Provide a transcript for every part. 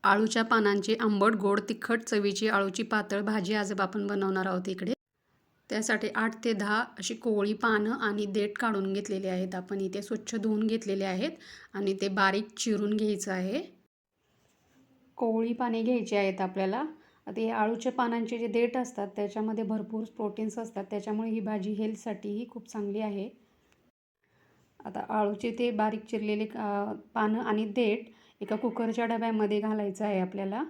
आळूच्या पानांची आंबट गोड तिखट चवीची आळूची पातळ भाजी आज आपण बनवणार आहोत इकडे. त्यासाठी 8 ते 10 अशी कोवळी पानं आणि देठ काढून घेतलेले आहेत. आपण इथे स्वच्छ धुवून घेतलेले आहेत आणि ते बारीक चिरून घ्यायचं आहे. कोवळी पाने घ्यायची आहेत आपल्याला. आता हे आळूच्या पानांचे जे देठ असतात त्याच्यामध्ये भरपूर प्रोटीन्स असतात, त्याच्यामुळे ही भाजी हेल्थसाठीही खूप चांगली आहे. आता आळूचे ते बारीक चिरलेले पानं आणि देठ एका कुकरच्या डब्यामध्ये घालायचं आहे आपल्याला.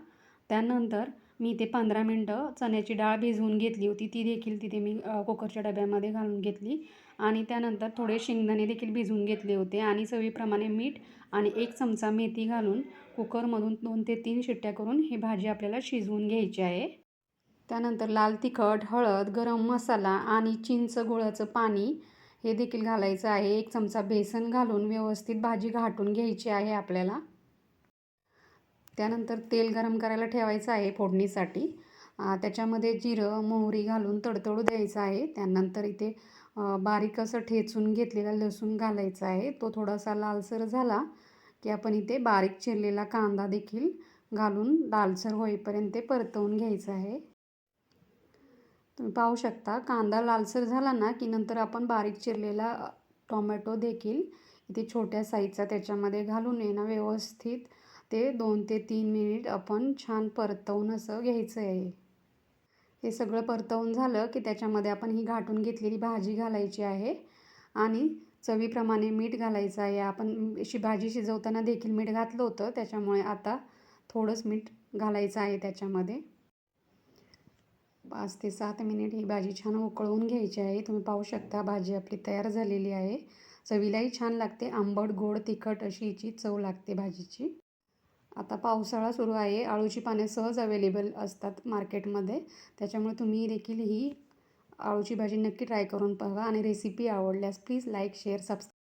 त्यानंतर मी इथे 15 मिनटं चण्याची डाळ भिजवून घेतली होती, ती देखील तिथे मी कुकरच्या डब्यामध्ये घालून घेतली. आणि त्यानंतर थोडे शेंगदाणे देखील भिजवून घेतले होते आणि चवीप्रमाणे मीठ आणि 1 चमचा मेथी घालून कुकरमधून 2 ते 3 शिट्ट्या करून ही भाजी आपल्याला शिजवून घ्यायची आहे. त्यानंतर लाल तिखट, हळद, गरम मसाला आणि चिंच गुळाचं पाणी हे देखील घालायचं आहे. 1 चमचा बेसन घालून व्यवस्थित भाजी घाटून घ्यायची आहे आपल्याला. त्यानंतर तेल गरम करायला ठेवायचं आहे फोडणीसाठी. त्याच्यामध्ये जिरं, मोहरी घालून तडतडू द्यायचं आहे. त्यानंतर इथे बारीक असं ठेचून घेतलेला लसूण घालायचा आहे. तो थोडासा लालसर झाला की आपण इथे बारीक चिरलेला कांदा देखील घालून लालसर होईपर्यंत ते परतवून घ्यायचं आहे. तुम्ही पाहू शकता कांदा लालसर झाला ना की नंतर आपण बारीक चिरलेला टोमॅटो देखील इथे छोट्या साईजचा त्याच्यामध्ये घालून आहे ना व्यवस्थित ते 2 ते 3 मिनिट आपण छान परतवून असं घ्यायचं आहे. हे सगळं परतवून झालं की त्याच्यामध्ये आपण ही घाटून घेतलेली भाजी घालायची आहे आणि चवीप्रमाणे मीठ घालायचं आहे. आपण अशी भाजी शिजवताना देखील मीठ घातलं होतं, त्याच्यामुळे आता थोडंच मीठ घालायचं आहे त्याच्यामध्ये. 5 ते 7 मिनिट ही भाजी छान उकळवून घ्यायची आहे. तुम्ही पाहू शकता भाजी आपली तयार झालेली आहे. चवीलाही छान लागते. आंबट, गोड, तिखट अशी हिची चव लागते भाजीची. आता पावसाळा सुरू आहे. आळूची पाने सहज अवेलेबल असतात मार्केटमध्ये. त्याच्यामुळे तुम्ही देखील ही आळूची भाजी नक्की ट्राय करून बघा आणि रेसिपी आवडल्यास प्लीज लाईक, शेअर, सबस्क्राईब